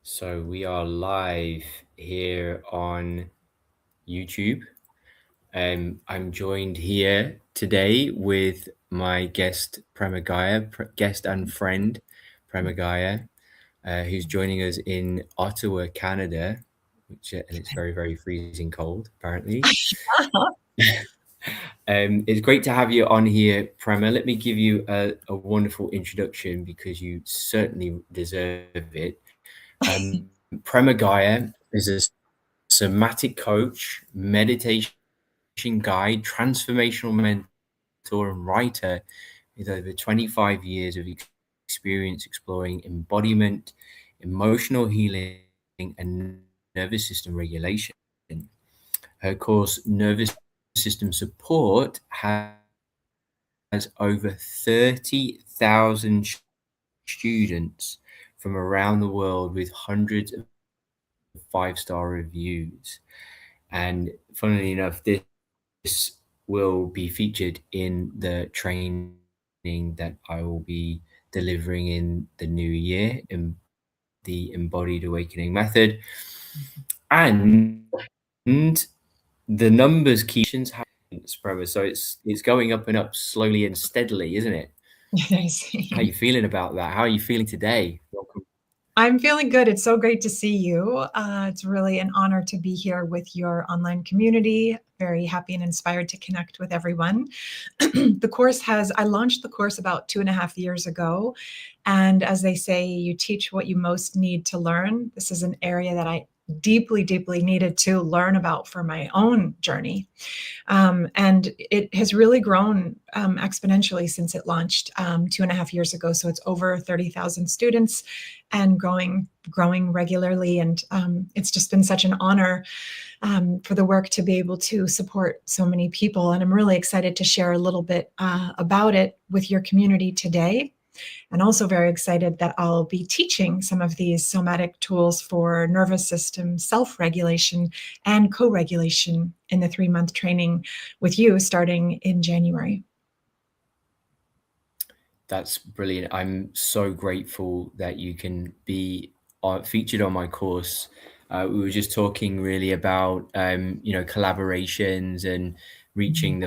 So we are live here on YouTube. I'm joined here today with my guest Prema Gaia, guest and friend Prema Gaia, who's joining us in Ottawa, Canada, and it's very, very freezing cold, apparently. It's great to have you on here, Prema. Let me give you a wonderful introduction because you certainly deserve it. Prema Gaia is a somatic coach, meditation guide, transformational mentor, and writer with over 25 years of experience exploring embodiment, emotional healing, and nervous system regulation. Her course, Nervous System Support, has over 30,000 students from around the world with hundreds of 5-star reviews. And funnily enough, this will be featured in the training that I will be delivering in the new year in the Embodied Awakening Method. And the numbers keep Prema, so it's going up and up slowly and steadily, isn't it? How are you feeling about that? How are you feeling today? Welcome. I'm feeling good. It's so great to see you. It's really an honor to be here with your online community. Very happy and inspired to connect with everyone. I launched the course about 2.5 years ago. And as they say, you teach what you most need to learn. This is an area that I deeply, deeply needed to learn about for my own journey. And it has really grown exponentially since it launched 2.5 years ago. So it's over 30,000 students and growing regularly. And it's just been such an honor for the work to be able to support so many people. And I'm really excited to share a little bit about it with your community today. And also very excited that I'll be teaching some of these somatic tools for nervous system self-regulation and co-regulation in the 3-month training with you starting in January. That's brilliant. I'm so grateful that you can be featured on my course. We were just talking really about collaborations and reaching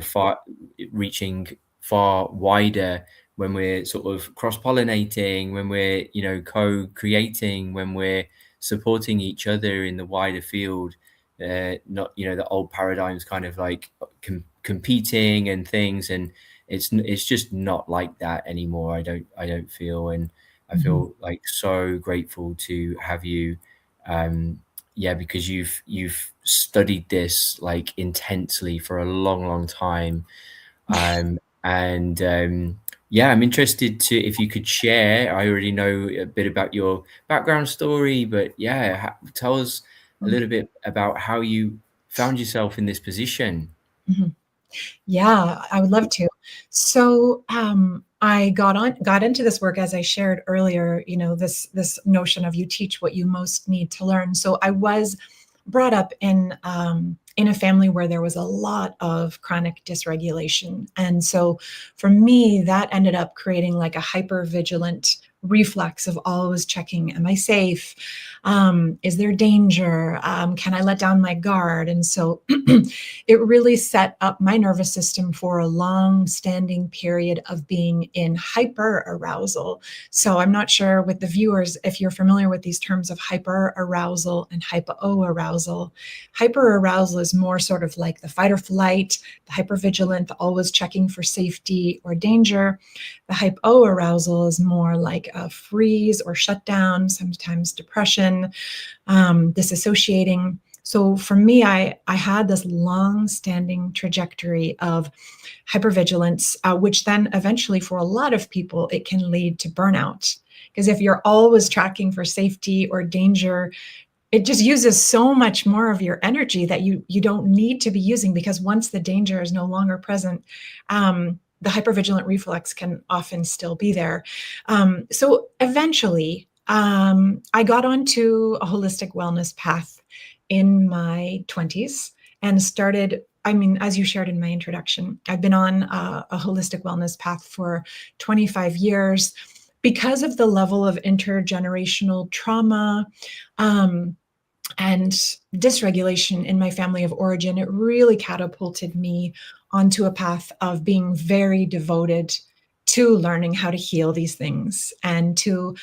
far wider when we're sort of cross-pollinating, when we're co-creating, when we're supporting each other in the wider field. Not the old paradigms, kind of like competing and things, and it's just not like that anymore. I don't feel, and I feel like so grateful to have you. Because you've studied this like intensely for a long time. I'm interested to, if you could share. I already know a bit about your background story, but tell us a little bit about how you found yourself in this position. Yeah, I would love to. So I got into this work, as I shared earlier, this notion of you teach what you most need to learn. So I was brought up in a family where there was a lot of chronic dysregulation. And so for me, that ended up creating like a hypervigilant reflex of always checking, am I safe? Is there danger? Can I let down my guard? And so it really set up my nervous system for a long-standing period of being in hyper-arousal. So I'm not sure with the viewers if you're familiar with these terms of hyper-arousal and hypo-arousal. Hyper-arousal is more sort of like the fight or flight, the hypervigilant, the always checking for safety or danger. The hypo-arousal is more like a freeze or shutdown, sometimes depression, disassociating. So for me, I had this long-standing trajectory of hypervigilance, which then eventually for a lot of people, it can lead to burnout. Because if you're always tracking for safety or danger, it just uses so much more of your energy that you don't need to be using, because once the danger is no longer present, the hypervigilant reflex can often still be there. So eventually, I got onto a holistic wellness path in my 20s and started, as you shared in my introduction, I've been on a holistic wellness path for 25 years. because of the level of intergenerational trauma, and dysregulation in my family of origin, it really catapulted me onto a path of being very devoted to learning how to heal these things and to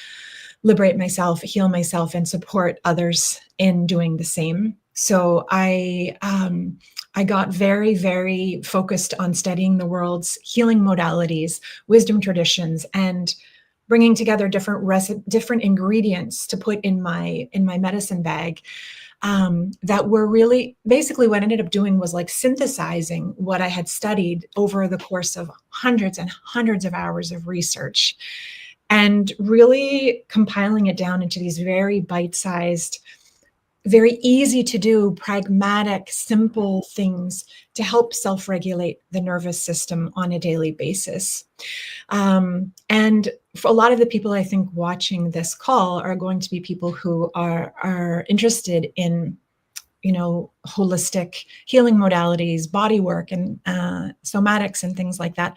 liberate myself, heal myself, and support others in doing the same. So I got very, very focused on studying the world's healing modalities, wisdom traditions, and bringing together different ingredients to put in my medicine bag, that were really basically what I ended up doing was like synthesizing what I had studied over the course of hundreds and hundreds of hours of research, and really compiling it down into these very bite-sized, very easy to do, pragmatic, simple things to help self-regulate the nervous system on a daily basis. And for a lot of the people I think watching this call are going to be people who are interested in, holistic healing modalities, body work, and somatics and things like that.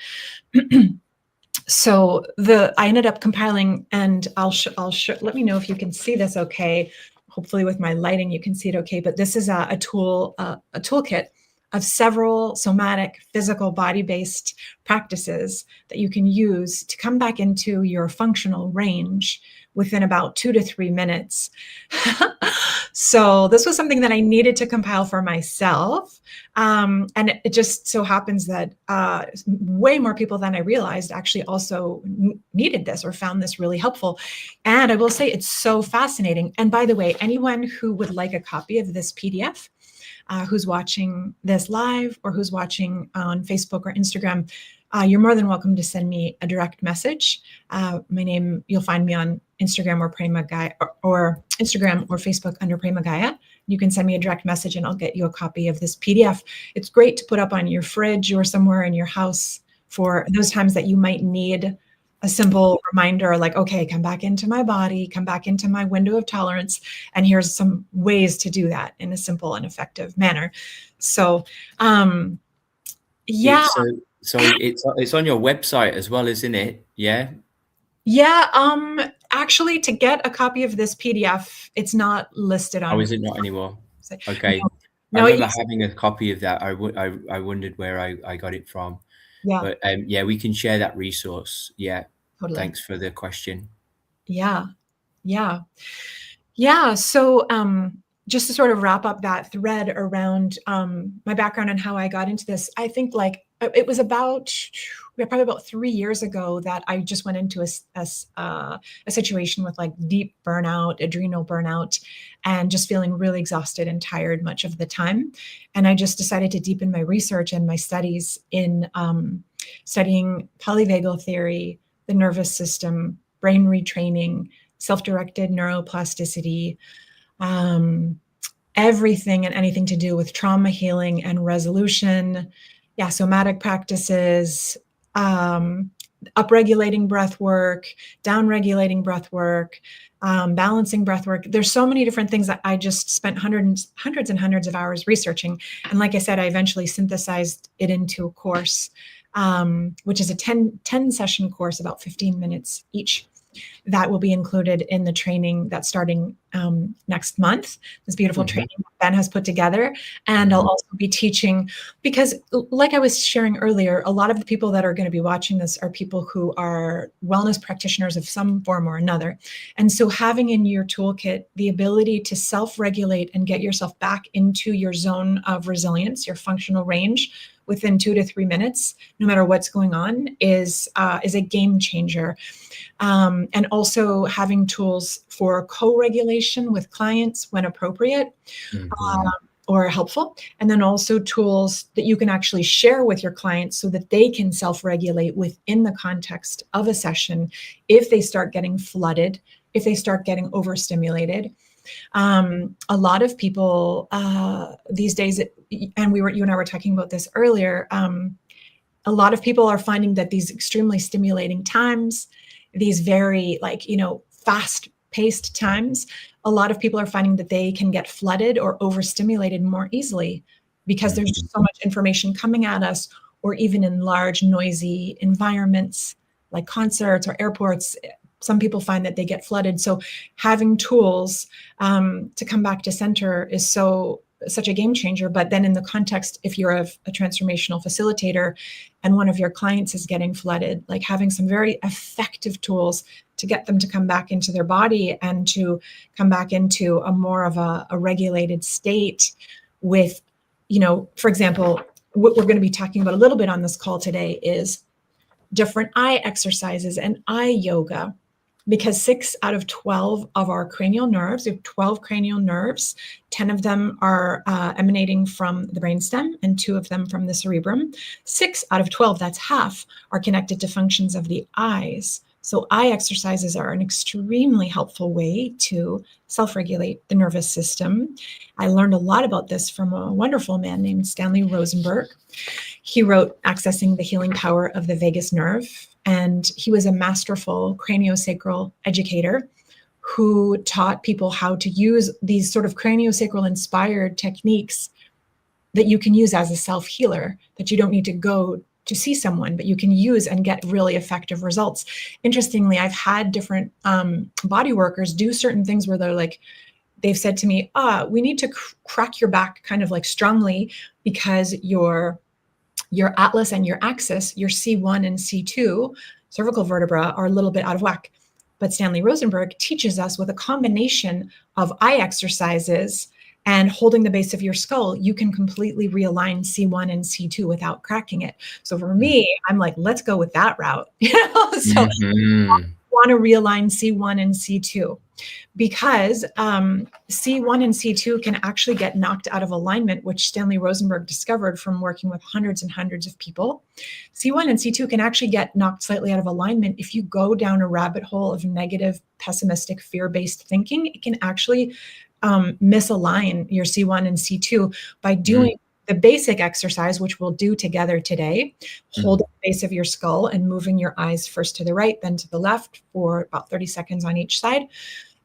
So I ended up compiling, and let me know if you can see this okay. Hopefully with my lighting, you can see it okay. But this is a toolkit of several somatic, physical, body-based practices that you can use to come back into your functional range within about 2 to 3 minutes. So this was something that I needed to compile for myself. And it just so happens that way more people than I realized actually also needed this or found this really helpful. And I will say it's so fascinating. And by the way, anyone who would like a copy of this PDF, who's watching this live or who's watching on Facebook or Instagram, you're more than welcome to send me a direct message. My name, you'll find me on Instagram or Prema Gaia, or Instagram or Facebook under Prema Gaia. You can send me a direct message and I'll get you a copy of this PDF. It's great to put up on your fridge or somewhere in your house for those times that you might need a simple reminder, like, okay, come back into my body, come back into my window of tolerance. And here's some ways to do that in a simple and effective manner. So, yeah. So it's on your website as well, isn't it? Yeah. Yeah. Actually, to get a copy of this PDF, it's not listed on. Oh, is it not anymore? Okay. No, I remember having a copy of that. I wondered where I got it from. Yeah. But yeah, we can share that resource. Yeah. Totally. Thanks for the question. Yeah. So just to sort of wrap up that thread around my background and how I got into this, I think like it was probably about 3 years ago that I just went into a situation with like deep burnout, adrenal burnout, and just feeling really exhausted and tired much of the time. And I just decided to deepen my research and my studies in studying polyvagal theory, the nervous system, brain retraining, self-directed neuroplasticity, everything and anything to do with trauma healing and resolution, somatic practices, upregulating breath work, downregulating breath work, balancing breath work. There's so many different things that I just spent hundreds and hundreds of hours researching. And like I said, I eventually synthesized it into a course, which is a 10 session course, about 15 minutes each. That will be included in the training that's starting next month. This beautiful training Ben has put together. And I'll also be teaching, because like I was sharing earlier, a lot of the people that are going to be watching this are people who are wellness practitioners of some form or another. And so having in your toolkit the ability to self-regulate and get yourself back into your zone of resilience, your functional range, within 2 to 3 minutes, no matter what's going on, is a game changer. And also having tools for co-regulation with clients when appropriate or helpful. And then also tools that you can actually share with your clients so that they can self-regulate within the context of a session if they start getting flooded, if they start getting overstimulated. A lot of people these days, and you and I were talking about this earlier, a lot of people are finding that these extremely stimulating times, these very fast-paced times, a lot of people are finding that they can get flooded or overstimulated more easily because there's just so much information coming at us, or even in large, noisy environments like concerts or airports, some people find that they get flooded. So having tools to come back to center is such a game changer. But then in the context, if you're a transformational facilitator and one of your clients is getting flooded, like having some very effective tools to get them to come back into their body and to come back into a more of a regulated state with, for example, what we're going to be talking about a little bit on this call today is different eye exercises and eye yoga. Because 6 out of 12 of our cranial nerves, we have 12 cranial nerves, 10 of them are emanating from the brainstem and 2 of them from the cerebrum. 6 out of 12, that's half, are connected to functions of the eyes. So eye exercises are an extremely helpful way to self-regulate the nervous system. I learned a lot about this from a wonderful man named Stanley Rosenberg. He wrote Accessing the Healing Power of the Vagus Nerve. And he was a masterful craniosacral educator who taught people how to use these sort of craniosacral inspired techniques that you can use as a self-healer, that you don't need to go to see someone, but you can use and get really effective results. Interestingly, I've had different body workers do certain things where they've said to me, we need to crack your back kind of like strongly because your atlas and your axis, your C1 and C2 cervical vertebra are a little bit out of whack. But Stanley Rosenberg teaches us with a combination of eye exercises and holding the base of your skull, you can completely realign C1 and C2 without cracking it. So for me, I'm like, let's go with that route. So I want to realign C1 and C2 because C1 and C2 can actually get knocked out of alignment, which Stanley Rosenberg discovered from working with hundreds and hundreds of people. C1 and C2 can actually get knocked slightly out of alignment if you go down a rabbit hole of negative, pessimistic, fear-based thinking. It can actually misalign your C1 and C2 by doing the basic exercise, which we'll do together today, holding the base of your skull and moving your eyes first to the right, then to the left for about 30 seconds on each side.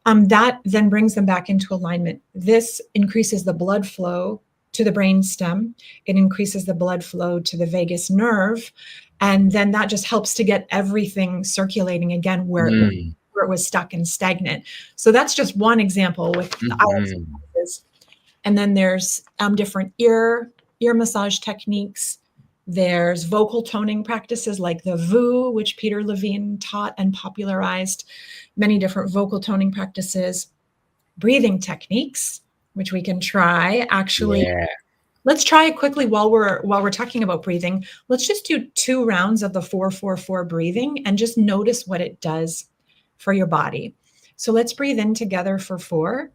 That then brings them back into alignment. This increases the blood flow to the brain stem. It increases the blood flow to the vagus nerve. And then that just helps to get everything circulating again where it was stuck and stagnant. So that's just one example with the eye exercises. And then there's different ear massage techniques. There's vocal toning practices like the VU, which Peter Levine taught and popularized, many different vocal toning practices, breathing techniques, which we can try. Actually, let's try it quickly while we're talking about breathing. Let's just do 2 rounds of the 4-4-4 breathing and just notice what it does for your body. So let's breathe in together for 4.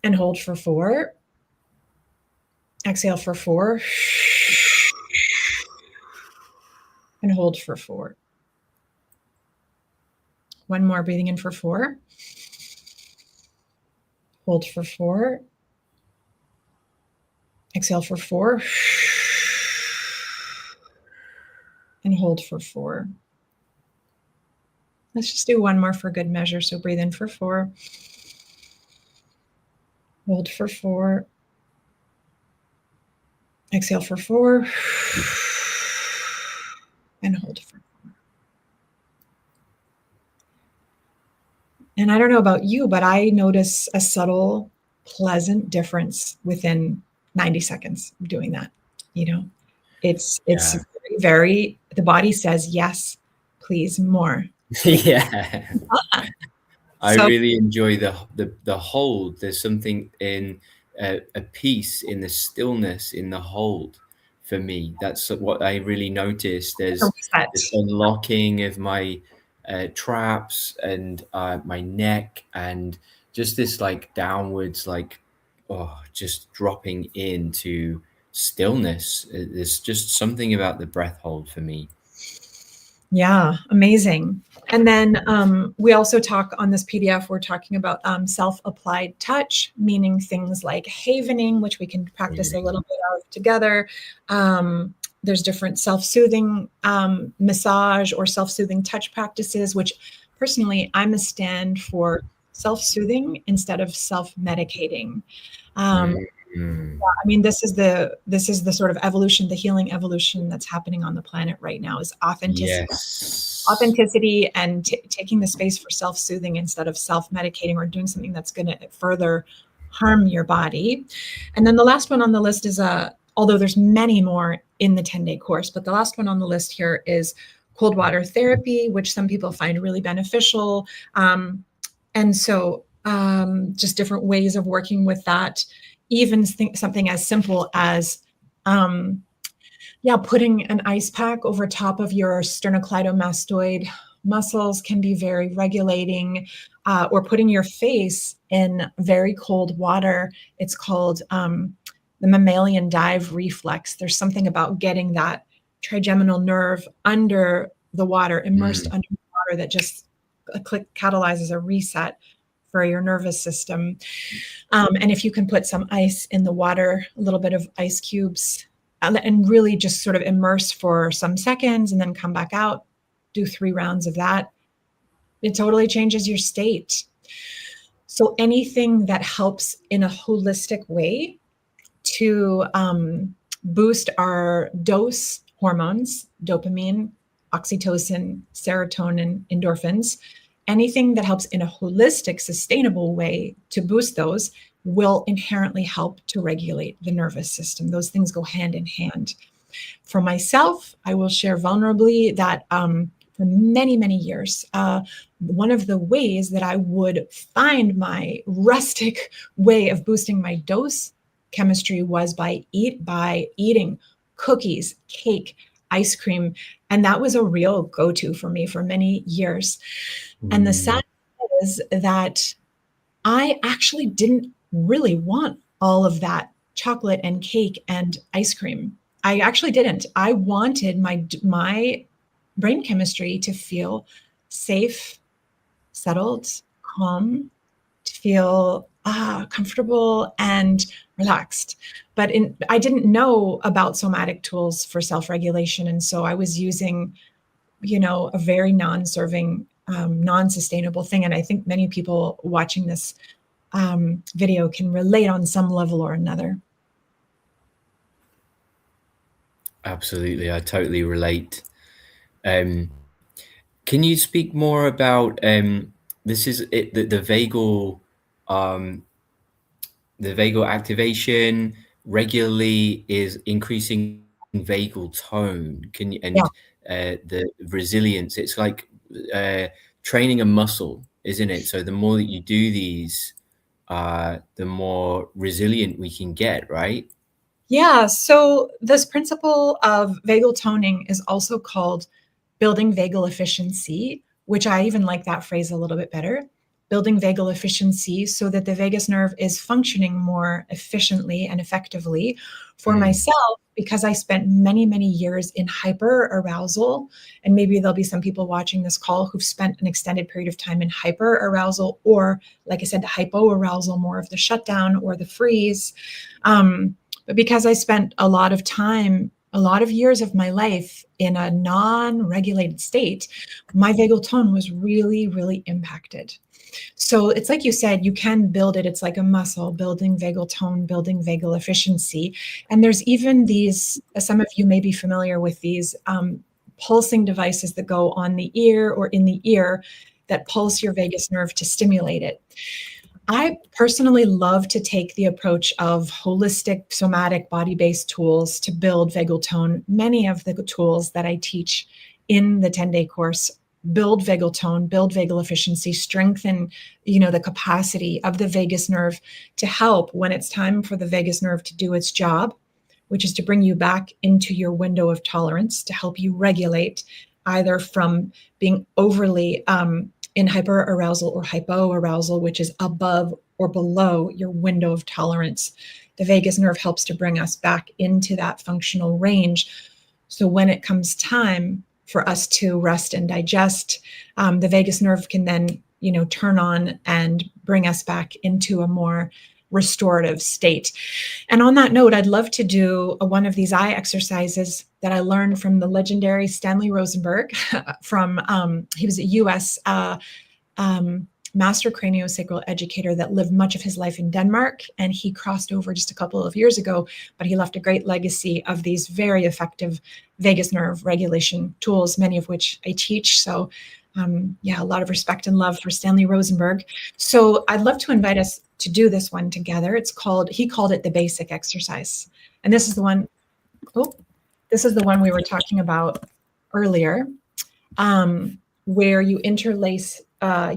And hold for 4. Exhale for 4. And hold for 4. One more, breathing in for 4. Hold for 4. Exhale for 4. And hold for 4. Let's just do one more for good measure. So breathe in for 4. Hold for 4. Exhale for 4. And hold for 4. And I don't know about you, but I notice a subtle, pleasant difference within 90 seconds of doing that. It's very, the body says, yes, please, more. Yeah. I really enjoy the hold. There's something in a peace in the stillness, in the hold for me. That's what I really noticed. There's this unlocking of my traps and my neck, and just this like downwards, like, just dropping into stillness. There's just something about the breath hold for me. Yeah, amazing. And then we also talk on this PDF, we're talking about self-applied touch, meaning things like havening, which we can practice a little bit of together. There's different self-soothing massage or self-soothing touch practices, which personally, I'm a stand for self-soothing instead of self-medicating. Mm. I mean, this is the sort of evolution, the healing evolution that's happening on the planet right now is Yes. authenticity and taking the space for self-soothing instead of self-medicating or doing something that's going to further harm your body. And then the last one on the list is although there's many more in the 10-day course, but the last one on the list here is cold water therapy, which some people find really beneficial. And so just different ways of working with that, even something as simple as um, yeah, putting an ice pack over top of your sternocleidomastoid muscles can be very regulating, or putting your face in very cold water. It's called the mammalian dive reflex. There's something about getting that trigeminal nerve under the water, immersed Mm. under the water, that just a click catalyzes a reset for your nervous system. And if you can put some ice in the water, a little bit of ice cubes, and really just sort of immerse for some seconds and then come back out, do 3 rounds of that, it totally changes your state. So anything that helps in a holistic way to boost our dose hormones, dopamine, oxytocin, serotonin, endorphins, anything that helps in a holistic, sustainable way to boost those will inherently help to regulate the nervous system. Those things go hand in hand. For myself, I will share vulnerably that for many, many years, one of the ways that I would find my rustic way of boosting my dose chemistry was by eating cookies, cake, ice cream, and that was a real go-to for me for many years. And the sad Mm. is that I actually didn't really want all of that chocolate and cake and ice cream. I actually didn't. I wanted my brain chemistry to feel safe, settled, calm, to feel comfortable and relaxed. But I didn't know about somatic tools for self-regulation, and so I was using, a very non-serving, non-sustainable thing. And I think many people watching this video can relate on some level or another. Absolutely, I totally relate. Um, can you speak more about this is it um, the vagal activation regularly is increasing vagal tone. Can you Yeah. and the resilience? It's like training a muscle, isn't it? So the more that you do these, the more resilient we can get, right? Yeah. So this principle of vagal toning is also called building vagal efficiency, which I even like that phrase a little bit better. Building vagal efficiency so that the vagus nerve is functioning more efficiently and effectively. For Mm. myself, because I spent many, many years in hyper arousal, and maybe there'll be some people watching this call who've spent an extended period of time in hyper arousal, or like I said, hypo arousal, more of the shutdown or the freeze. But because I spent a lot of time, a lot of years of my life in a non-regulated state, my vagal tone was really, really impacted. So it's like you said, you can build it. It's like a muscle, building vagal tone, building vagal efficiency. And there's even these, some of you may be familiar with these pulsing devices that go on the ear or in the ear that pulse your vagus nerve to stimulate it. I personally love to take the approach of holistic, somatic, body-based tools to build vagal tone. Many of the tools that I teach in the 10-day course build vagal tone, build vagal efficiency, strengthen, the capacity of the vagus nerve to help when it's time for the vagus nerve to do its job, which is to bring you back into your window of tolerance, to help you regulate either from being overly in hyperarousal or hypoarousal, which is above or below your window of tolerance. The vagus nerve helps to bring us back into that functional range. So when it comes time for us to rest and digest, the vagus nerve can then, turn on and bring us back into a more restorative state. And on that note, I'd love to do one of these eye exercises that I learned from the legendary Stanley Rosenberg from, he was a US um, master craniosacral educator that lived much of his life in Denmark, and he crossed over just a couple of years ago, but he left a great legacy of these very effective vagus nerve regulation tools, many of which I teach. So yeah, a lot of respect and love for Stanley Rosenberg. So I'd love to invite us to do this one together. He called it the basic exercise. And this is the one, we were talking about earlier, where you interlace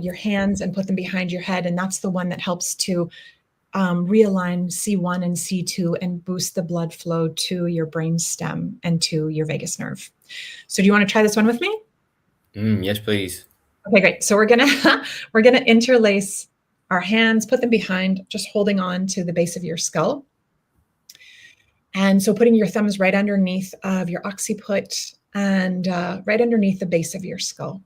your hands and put them behind your head. And that's the one that helps to realign C1 and C2 and boost the blood flow to your brain stem and to your vagus nerve. So do you want to try this one with me? Yes, please. Okay, great. So we're gonna interlace our hands, put them behind, just holding on to the base of your skull. And so putting your thumbs right underneath of your occiput and right underneath the base of your skull.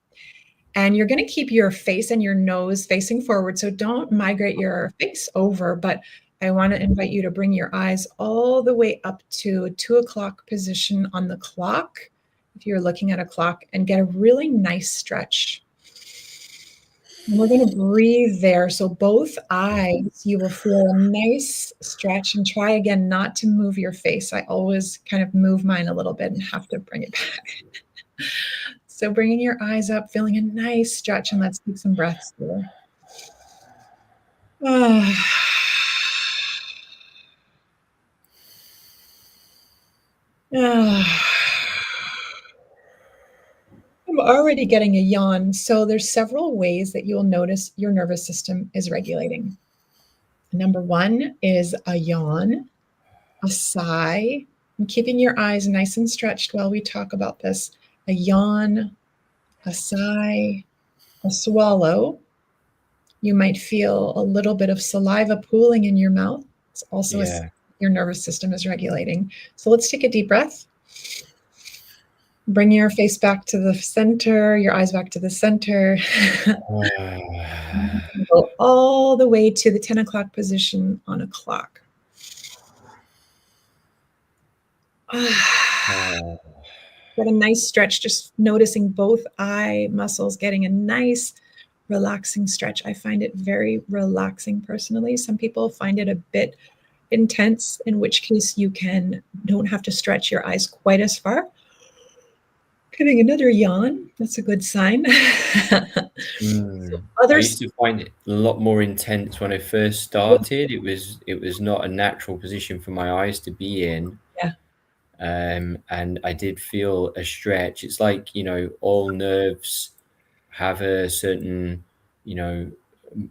And you're going to keep your face and your nose facing forward. So don't migrate your face over, but I want to invite you to bring your eyes all the way up to a 2 o'clock position on the clock, if you're looking at a clock, and get a really nice stretch. And we're going to breathe there. So both eyes, you will feel a nice stretch, and try again not to move your face. I always kind of move mine a little bit and have to bring it back. So bringing your eyes up, feeling a nice stretch, and let's take some breaths here. I'm already getting a yawn. So there's several ways that you'll notice your nervous system is regulating. Number one is a yawn, a sigh, and keeping your eyes nice and stretched while we talk about this. A yawn, a sigh, a swallow. You might feel a little bit of saliva pooling in your mouth. It's also your nervous system is regulating. So let's take a deep breath. Bring your face back to the center, your eyes back to the center. Go all the way to the 10 o'clock position on a clock. Get a nice stretch, just noticing both eye muscles getting a nice relaxing stretch. I find it very relaxing personally. Some people find it a bit intense, in which case you don't have to stretch your eyes quite as far. Getting another yawn, that's a good sign. I used to find it a lot more intense when I first started. It was not a natural position for my eyes to be in. Yeah. And I did feel a stretch. It's like, all nerves have a certain,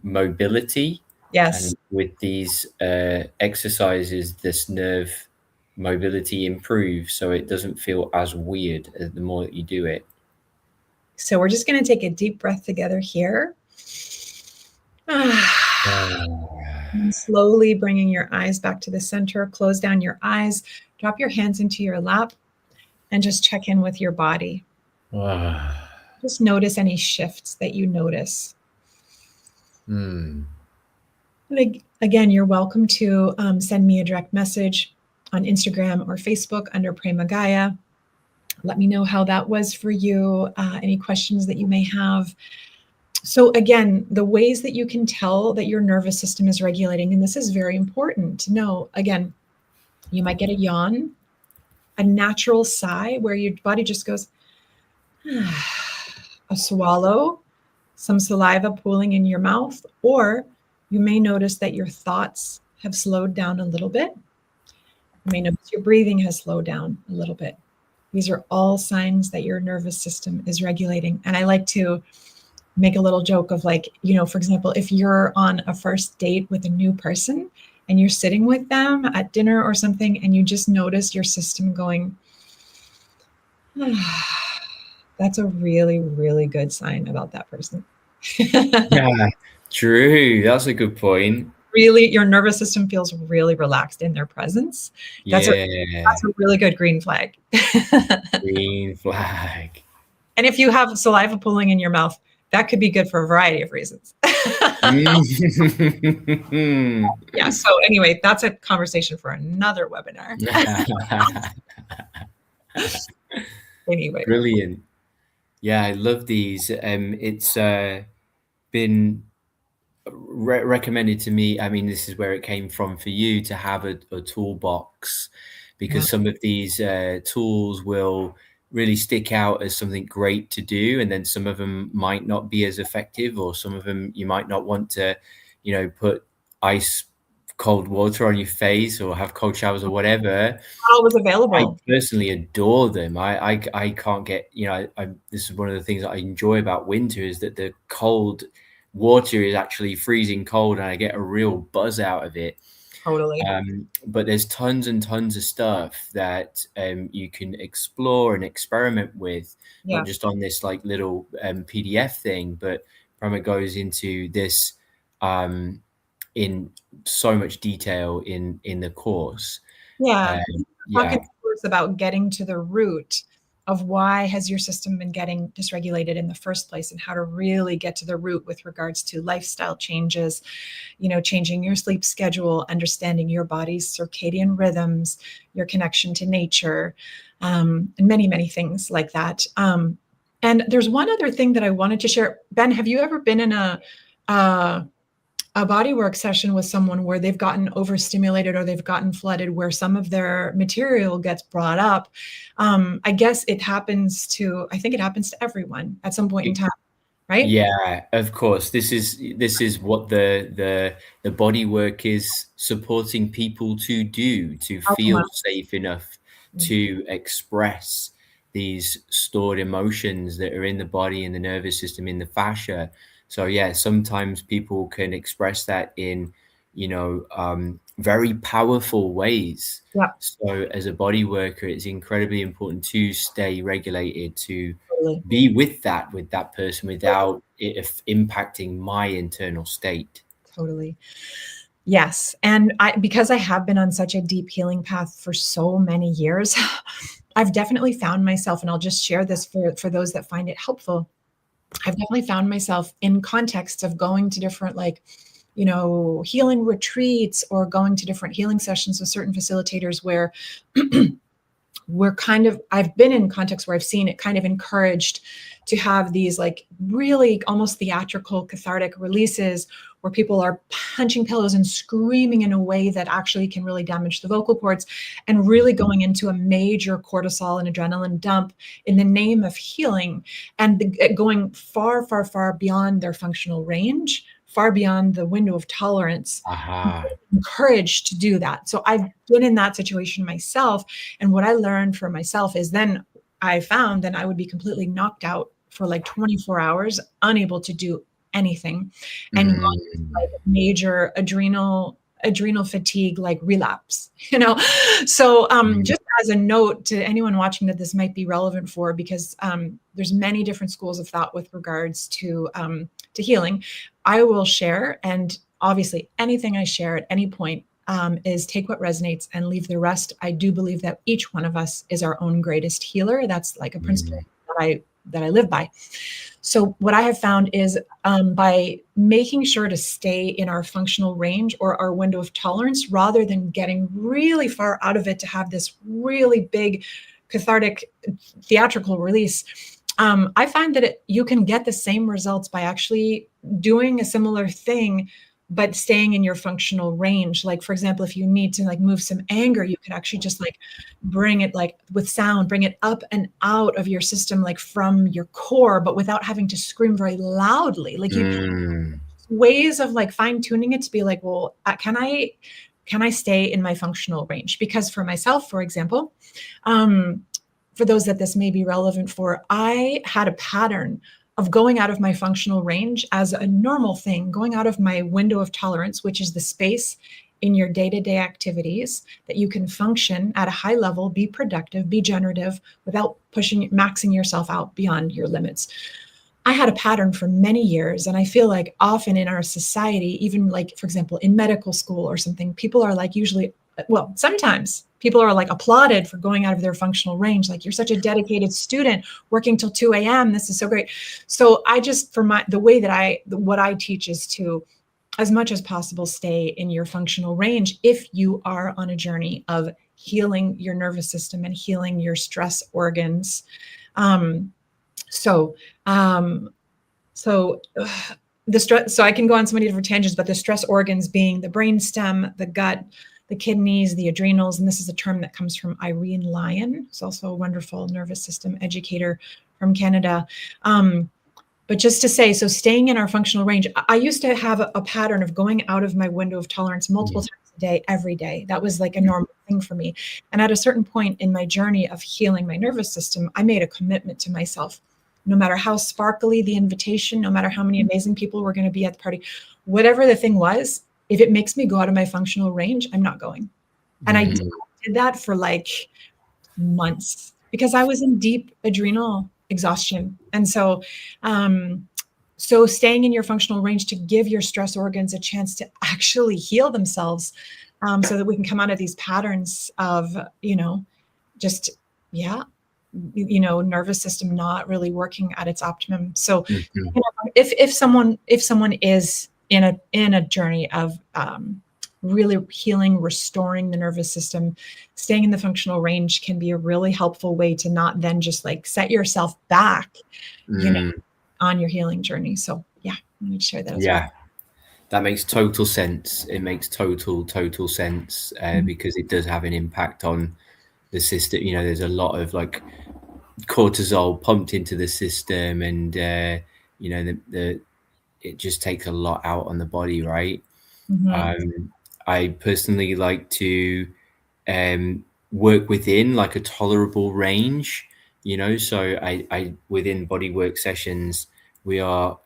mobility. Yes. And with these exercises, this nerve mobility improves, so it doesn't feel as weird the more that you do it. So we're just going to take a deep breath together here. And slowly bringing your eyes back to the center. Close down your eyes. Drop your hands into your lap and just check in with your body. Just notice any shifts that you notice. And again, you're welcome to send me a direct message on Instagram or Facebook under Prema Gaia. Let me know how that was for you, any questions that you may have. So again, the ways that you can tell that your nervous system is regulating, and this is very important to know. Again, you might get a yawn, a natural sigh where your body just goes, a swallow, some saliva pooling in your mouth, or you may notice that your thoughts have slowed down a little bit. You may notice your breathing has slowed down a little bit. These are all signs that your nervous system is regulating. And I like to make a little joke of, like, for example, if you're on a first date with a new person and you're sitting with them at dinner or something, and you just notice your system going, that's a really, really good sign about that person. Yeah, true. That's a good point. Really, your nervous system feels really relaxed in their presence. That's a really good green flag. Green flag. And if you have saliva pooling in your mouth, that could be good for a variety of reasons. Yeah. So anyway, that's a conversation for another webinar. Anyway. Brilliant. Yeah, I love these. It's been recommended to me, I mean, this is where it came from for you, to have a toolbox, Yeah, because some of these tools will really stick out as something great to do, and then some of them might not be as effective, or some of them you might not want to, put ice cold water on your face or have cold showers or whatever. all was I available. personally adore them. I can't get, this is one of the things that I enjoy about winter, is that the cold water is actually freezing cold and I get a real buzz out of it. Totally. But there's tons and tons of stuff that you can explore and experiment with, not Yeah. just on this like little PDF thing, but Prema goes into this um, in so much detail in the course. Yeah. Um, Talking yeah. to us about getting to the root of why has your system been getting dysregulated in the first place, and how to really get to the root with regards to lifestyle changes, changing your sleep schedule, understanding your body's circadian rhythms, your connection to nature, and many, many things like that. And there's one other thing that I wanted to share. Ben, have you ever been in uh, a bodywork session with someone where they've gotten overstimulated or they've gotten flooded, where some of their material gets brought up? I guess I think it happens to everyone at some point in time, right? Yeah, of course. This is what the body work is supporting people to do, to Alchemy. feel safe enough to express these stored emotions that are in the body, in the nervous system, in the fascia. So yeah, sometimes people can express that in, very powerful ways. Yeah, So as a body worker, it's incredibly important to stay regulated, to totally. be with that person without it impacting my internal state. Totally. Yes. And because I have been on such a deep healing path for so many years, I've definitely found myself, and I'll just share this for those that find it helpful. I've definitely found myself in contexts of going to different, like, healing retreats, or going to different healing sessions with certain facilitators where I've been in contexts where I've seen it kind of encouraged to have these like really almost theatrical cathartic releases, where people are punching pillows and screaming in a way that actually can really damage the vocal cords, and really going into a major cortisol and adrenaline dump in the name of healing, and going far, far, far beyond their functional range, far beyond the window of tolerance, Aha. encouraged to do that. So I've been in that situation myself. And what I learned for myself is, then I found that I would be completely knocked out for like 24 hours, unable to do anything, and gone into like Mm. major adrenal fatigue, like relapse, So Mm. just as a note to anyone watching that this might be relevant for, because there's many different schools of thought with regards to healing. I will share, and obviously anything I share at any point is take what resonates and leave the rest. I do believe that each one of us is our own greatest healer. That's like a principle Mm. that I live by. So what I have found is, by making sure to stay in our functional range or our window of tolerance, rather than getting really far out of it to have this really big cathartic theatrical release, I find that you can get the same results by actually doing a similar thing, but staying in your functional range. Like, for example, if you need to like move some anger, you could actually just like bring it, like with sound, bring it up and out of your system, like from your core, but without having to scream very loudly. Like, you Mm. ways of like fine tuning it to be like, well, can I stay in my functional range? Because for myself, for example, um, for those that this may be relevant for, I had a pattern of going out of my functional range as a normal thing, going out of my window of tolerance, which is the space in your day-to-day activities that you can function at a high level, be productive, be generative, without maxing yourself out beyond your limits. I had a pattern for many years. And I feel like often in our society, even like, for example, in medical school or something, people are like, usually, well, sometimes people are like applauded for going out of their functional range. Like, you're such a dedicated student working till 2 a.m. This is so great. So I just, the way that what I teach is to, as much as possible, stay in your functional range if you are on a journey of healing your nervous system and healing your stress organs. Um, so, um, so the stress, so I can go on so many different tangents, but the stress organs being the brainstem, the gut, the kidneys, the adrenals, and this is a term that comes from Irene Lyon, who's also a wonderful nervous system educator from Canada. But just to say, so staying in our functional range, I used to have a pattern of going out of my window of tolerance multiple times a day, every day. That was like a normal thing for me. And at a certain point in my journey of healing my nervous system, I made a commitment to myself. No matter how sparkly the invitation, no matter how many amazing people were going to be at the party, whatever the thing was, if it makes me go out of my functional range, I'm not going. And I did that for like months because I was in deep adrenal exhaustion. And so, so staying in your functional range to give your stress organs a chance to actually heal themselves, so that we can come out of these patterns of, just, nervous system not really working at its optimum. So if someone is in a journey of really healing, restoring the nervous system, staying in the functional range can be a really helpful way to not then just like set yourself back, on your healing journey. So yeah, let me share that as well. That makes total sense. It makes total sense because it does have an impact on the system. There's a lot of like cortisol pumped into the system, and it just takes a lot out on the body, right? I personally like to work within like a tolerable range, so I within bodywork sessions, we are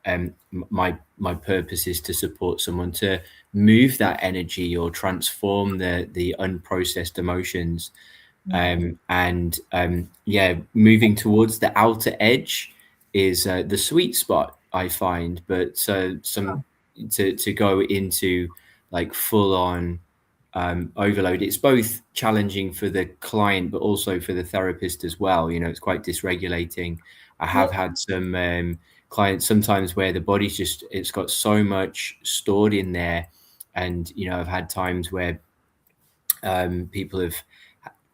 my purpose is to support someone to move that energy or transform the unprocessed emotions, moving towards the outer edge is the sweet spot, I find. But to go into like full on overload, it's both challenging for the client but also for the therapist as well. It's quite dysregulating. I have had some clients sometimes where the body's just, it's got so much stored in there, and I've had times where people have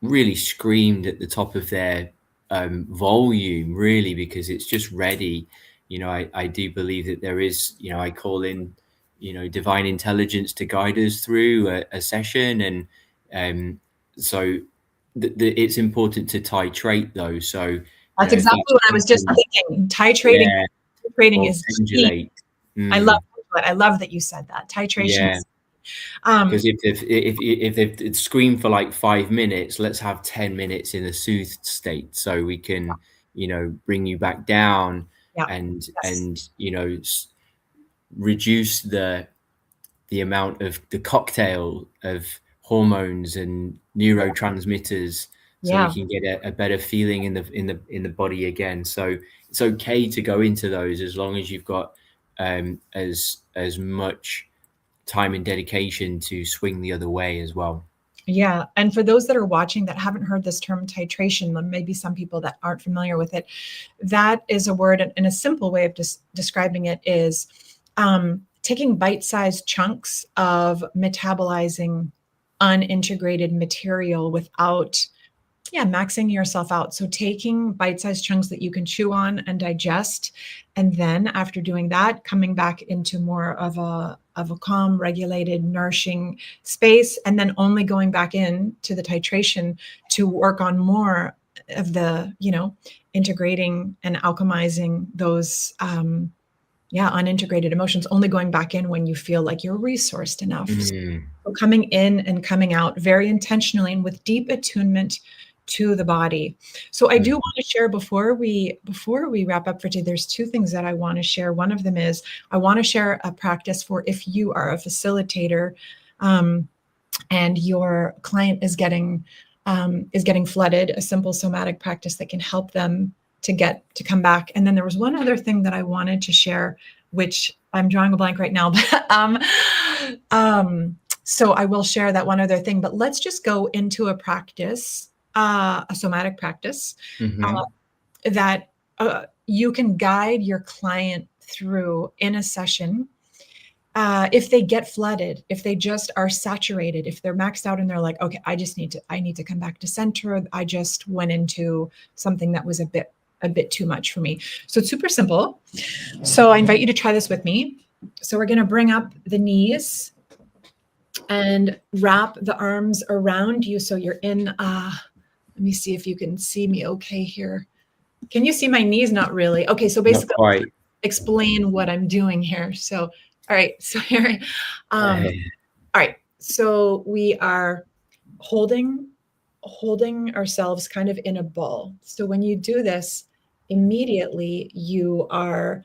really screamed at the top of their volume, really, because it's just ready. I do believe that there is, I call in divine intelligence to guide us through a session, and so it's important to titrate though. So that's exactly what I was just thinking. Titrating is key. I love that you said that. Titration is because if they've screamed for like 5 minutes, let's have 10 minutes in a soothed state so we can bring you back down, and reduce the amount of the cocktail of hormones and neurotransmitters, so we can get a better feeling in the body again. So it's okay to go into those as long as you've got as much time and dedication to swing the other way as well. Yeah. And for those that are watching that haven't heard this term titration, maybe some people that aren't familiar with it, that is a word, and a simple way of describing it is taking bite-sized chunks of metabolizing unintegrated material without maxing yourself out. So taking bite-sized chunks that you can chew on and digest, and then after doing that, coming back into more of a calm, regulated, nourishing space, and then only going back in to the titration to work on more of the, integrating and alchemizing those unintegrated emotions, only going back in when you feel like you're resourced enough. So coming in and coming out very intentionally and with deep attunement to the body. So I do want to share before we wrap up for today, there's two things that I want to share. One of them is I want to share a practice for if you are a facilitator and your client is getting flooded, a simple somatic practice that can help them to come back. And then there was one other thing that I wanted to share, which I'm drawing a blank right now, but so I will share that one other thing, but let's just go into a practice, a somatic practice that you can guide your client through in a session. If they get flooded, if they just are saturated, if they're maxed out and they're like, okay, I need to come back to center. I just went into something that was a bit too much for me. So it's super simple. So I invite you to try this with me. So we're going to bring up the knees and wrap the arms around you. So you're in, let me see if you can see me okay here. Can you see my knees? Not really. Okay, so Not basically quite. explain what I'm doing here. So, all right, so here, all right, so we are holding ourselves kind of in a ball. So when you do this, immediately you are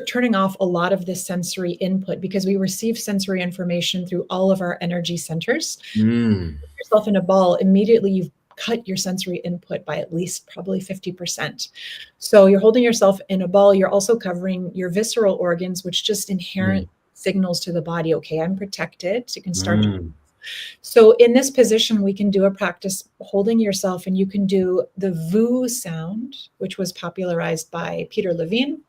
turning off a lot of this sensory input, because we receive sensory information through all of our energy centers. Yourself in a ball, immediately you've cut your sensory input by at least probably 50%. So you're holding yourself in a ball. You're also covering your visceral organs, which just inherent signals to the body, okay, I'm protected. So you can start. So in this position, we can do a practice holding yourself, and you can do the VU sound, which was popularized by Peter Levine.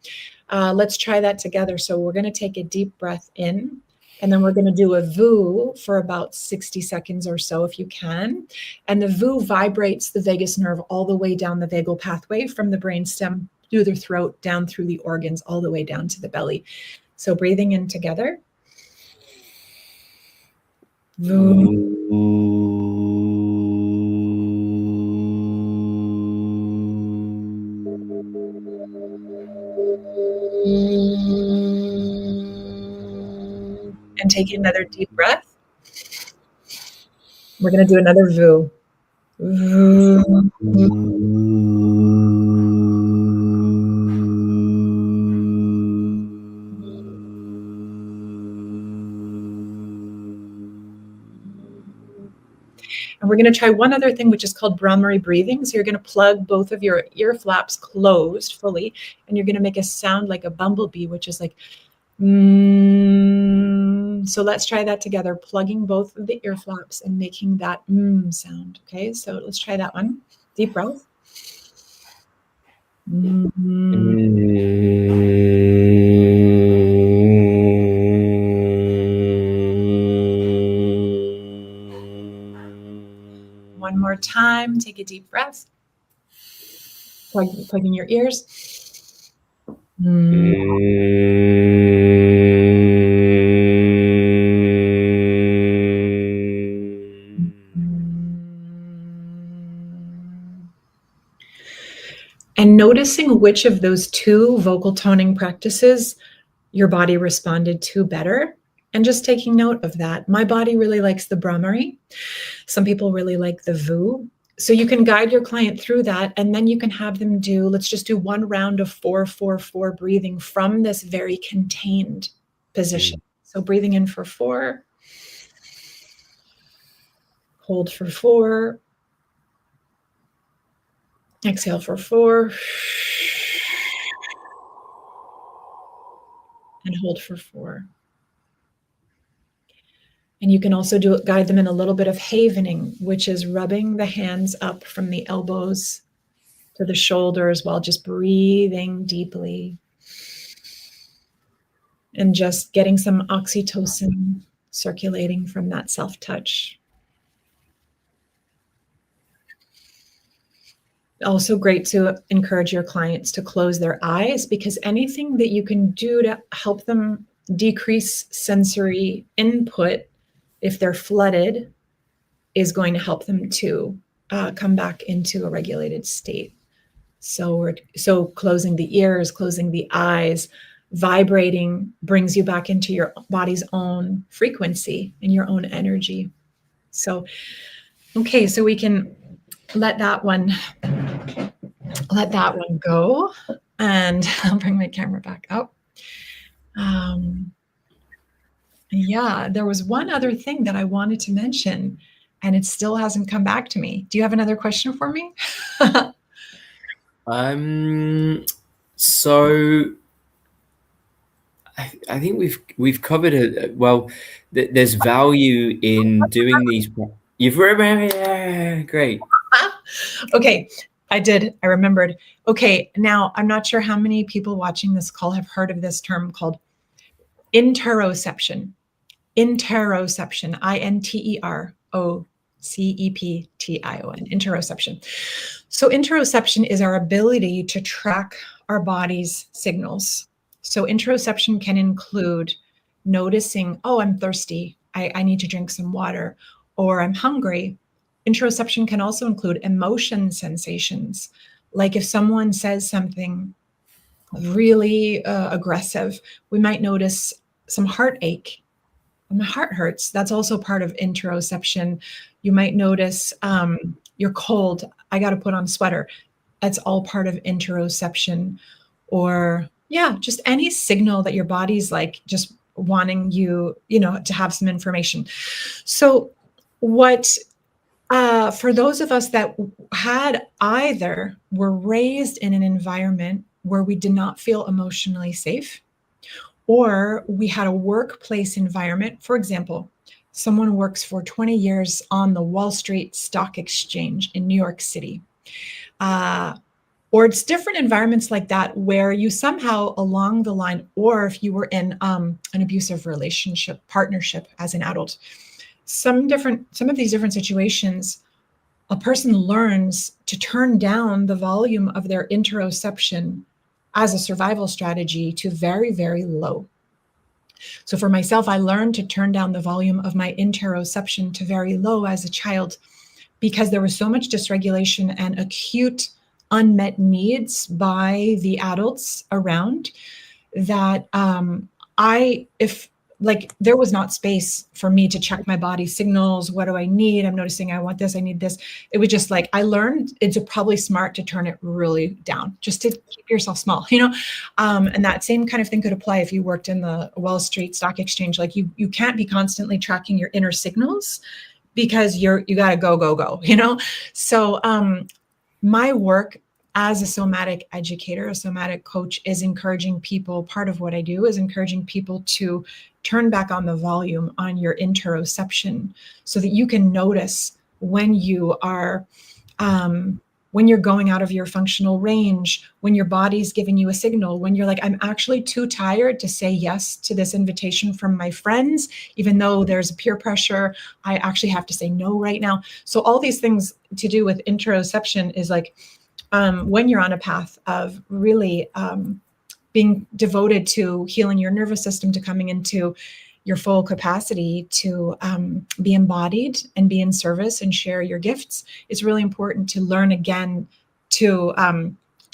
Let's try that together. So we're going to take a deep breath in, and then we're going to do a VU for about 60 seconds or so, if you can. And the VU vibrates the vagus nerve all the way down the vagal pathway from the brainstem through the throat, down through the organs, all the way down to the belly. So breathing in together. VU. And taking another deep breath. We're going to do another VU. And we're going to try one other thing, which is called Brahmari breathing. So you're going to plug both of your ear flaps closed fully, and you're going to make a sound like a bumblebee, which is like, So let's try that together, plugging both of the ear flaps and making that sound. Okay, so let's try that one. Deep breath. One more time. Take a deep breath. Plug in your ears. And noticing which of those two vocal toning practices your body responded to better, and just taking note of that. My body really likes the Brahmari. Some people really like the VU. So you can guide your client through that, and then you can have them do, let's just do one round of 4-4-4 breathing from this very contained position. So breathing in for 4, hold for 4, exhale for 4, and hold for 4. And you can also guide them in a little bit of havening, which is rubbing the hands up from the elbows to the shoulders while just breathing deeply. And just getting some oxytocin circulating from that self-touch. Also great to encourage your clients to close their eyes, because anything that you can do to help them decrease sensory input if they're flooded is going to help them to come back into a regulated state. So closing the ears, closing the eyes, vibrating brings you back into your body's own frequency and your own energy. So, okay, so we can let that one go, and I'll bring my camera back up. Yeah, there was one other thing that I wanted to mention, and it still hasn't come back to me. Do you have another question for me? So I think we've covered it well. There's value in doing these. You've remembered, yeah, great. Okay, I remembered. Okay, now I'm not sure how many people watching this call have heard of this term called interoception. Interoception, INTEROCEPTION, interoception. So interoception is our ability to track our body's signals. So interoception can include noticing, oh, I'm thirsty. I need to drink some water, or I'm hungry. Interoception can also include emotion sensations. Like if someone says something really aggressive, we might notice some heartache. My heart hurts. That's also part of interoception. You might notice you're cold. I got to put on a sweater. That's all part of interoception. Or, yeah, just any signal that your body's like just wanting you, to have some information. So, what for those of us that had either were raised in an environment where we did not feel emotionally safe, or we had a workplace environment, for example, someone works for 20 years on the Wall Street Stock Exchange in New York City. Or it's different environments like that where you somehow along the line, or if you were in an abusive relationship, partnership as an adult, some of these different situations, a person learns to turn down the volume of their interoception as a survival strategy to very, very low. So for myself, I learned to turn down the volume of my interoception to very low as a child because there was so much dysregulation and acute unmet needs by the adults around that if like there was not space for me to check my body signals. What do I need? I'm noticing I want this, I need this. It was just like I learned it's probably smart to turn it really down just to keep yourself small, and that same kind of thing could apply if you worked in the Wall Street Stock Exchange. Like you can't be constantly tracking your inner signals because you got to go. So my work as a somatic educator, a somatic coach, is encouraging people. Part of what I do is encouraging people to turn back on the volume on your interoception so that you can notice when you are when you're going out of your functional range, when your body's giving you a signal, when you're like, I'm actually too tired to say yes to this invitation from my friends, even though there's peer pressure, I actually have to say no right now. So all these things to do with interoception is like when you're on a path of really being devoted to healing your nervous system, to coming into your full capacity to be embodied and be in service and share your gifts, it's really important to learn again to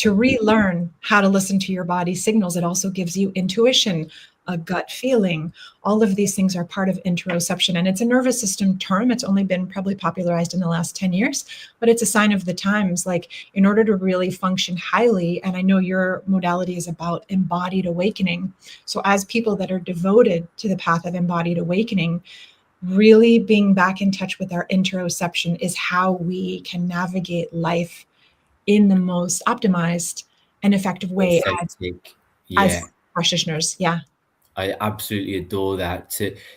relearn how to listen to your body's signals. It also gives you intuition, a gut feeling. All of these things are part of interoception, and it's a nervous system term. It's only been probably popularized in the last 10 years, but it's a sign of the times. Like in order to really function highly, and I know your modality is about embodied awakening. So as people that are devoted to the path of embodied awakening, really being back in touch with our interoception is how we can navigate life in the most optimized and effective way Authentic. as Yeah. practitioners. Yeah. I absolutely adore that.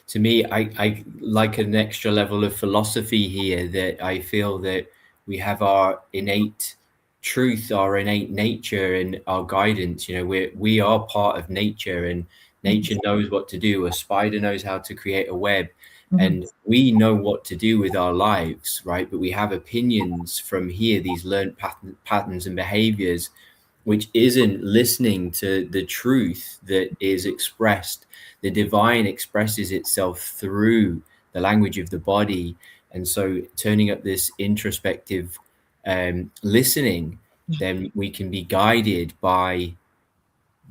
To me, I like an extra level of philosophy here, that I feel that we have our innate truth, our innate nature, and our guidance. We are part of nature, and nature knows what to do. A spider knows how to create a web, and we know what to do with our lives, right? But we have opinions from here, these learned patterns and behaviors, which isn't listening to the truth that is expressed. The divine expresses itself through the language of the body. And so turning up this introspective listening, then we can be guided by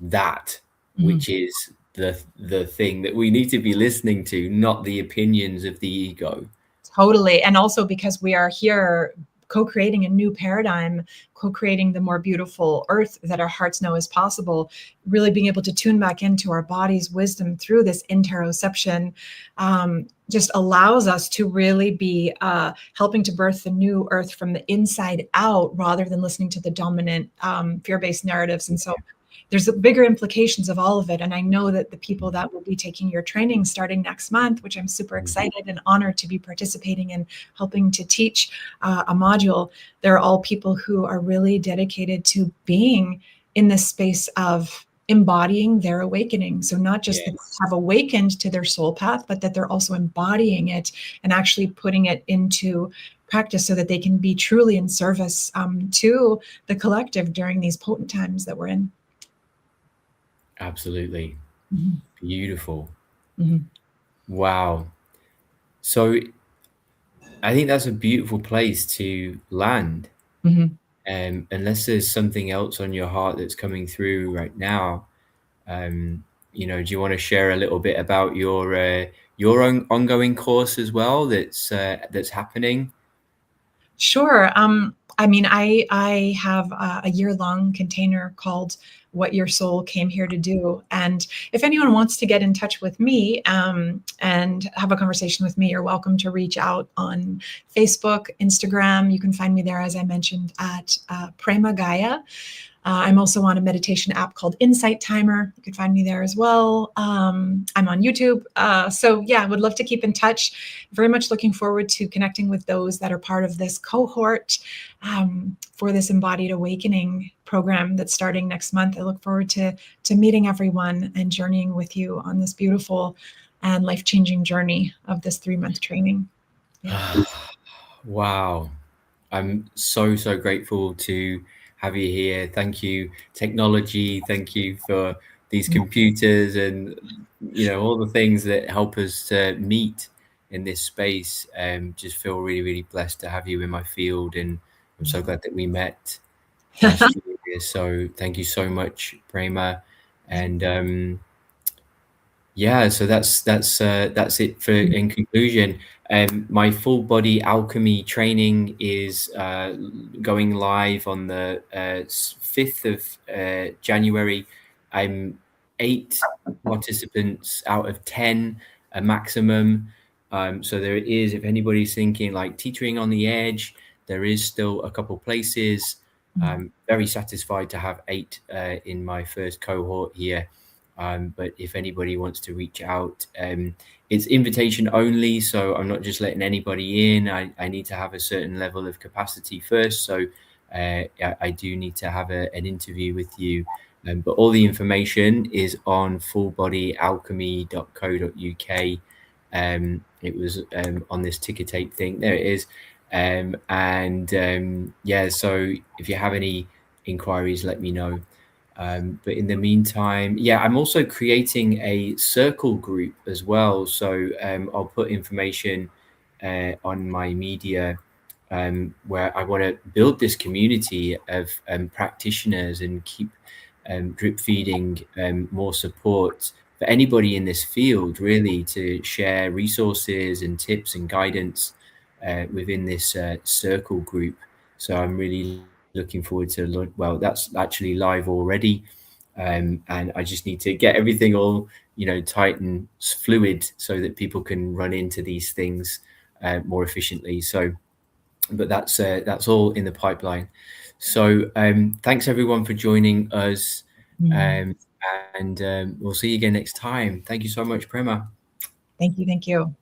that, which is the thing that we need to be listening to, not the opinions of the ego. Totally. And also because we are here co-creating a new paradigm, co-creating the more beautiful earth that our hearts know is possible, really being able to tune back into our body's wisdom through this interoception just allows us to really be helping to birth the new earth from the inside out, rather than listening to the dominant fear-based narratives. And so there's bigger implications of all of it. And I know that the people that will be taking your training starting next month, which I'm super excited and honored to be participating in, helping to teach a module, they're all people who are really dedicated to being in this space of embodying their awakening. So not just that they have awakened to their soul path, but that they're also embodying it and actually putting it into practice so that they can be truly in service to the collective during these potent times that we're in. Absolutely. Mhm. Beautiful. Mhm. Wow. So I think that's a beautiful place to land. Mhm. Unless there's something else on your heart that's coming through right now, um, do you want to share a little bit about your own ongoing course as well that's happening? Sure. I mean, I have a year-long container called "What Your Soul Came Here to Do," and if anyone wants to get in touch with me, and have a conversation with me, you're welcome to reach out on Facebook, Instagram. You can find me there, as I mentioned, at Prema Gaia. I'm also on a meditation app called Insight Timer. You can find me there as well. I'm on YouTube. So, yeah, I would love to keep in touch. Very much looking forward to connecting with those that are part of this cohort for this embodied awakening program that's starting next month. I look forward to meeting everyone and journeying with you on this beautiful and life-changing journey of this 3-month training. Yeah. Wow. I'm so, so grateful to have you here. Thank you, technology. Thank you for these computers and all the things that help us to meet in this space. Just feel really, really blessed to have you in my field, and I'm so glad that we met last year. So thank you so much, Prema. And yeah, so that's it for in conclusion. My full body alchemy training is going live on the 5th of January. I'm 8 participants out of 10, a maximum. So there is, if anybody's thinking like teetering on the edge, there is still a couple places. I'm very satisfied to have 8 in my first cohort here. But if anybody wants to reach out, it's invitation only. So I'm not just letting anybody in. I need to have a certain level of capacity first. So I do need to have an interview with you. But all the information is on fullbodyalchemy.co.uk. It was on this ticker tape thing. There it is. Yeah, so if you have any inquiries, let me know. But in the meantime, yeah, I'm also creating a circle group as well. So I'll put information on my media where I want to build this community of practitioners and keep drip feeding more support for anybody in this field, really, to share resources and tips and guidance within this circle group. So I'm really looking forward to, well, that's actually live already. And I just need to get everything all, tight and fluid so that people can run into these things more efficiently. So, but that's all in the pipeline. So thanks everyone for joining us. Um, and we'll see you again next time. Thank you so much, Prema. Thank you. Thank you.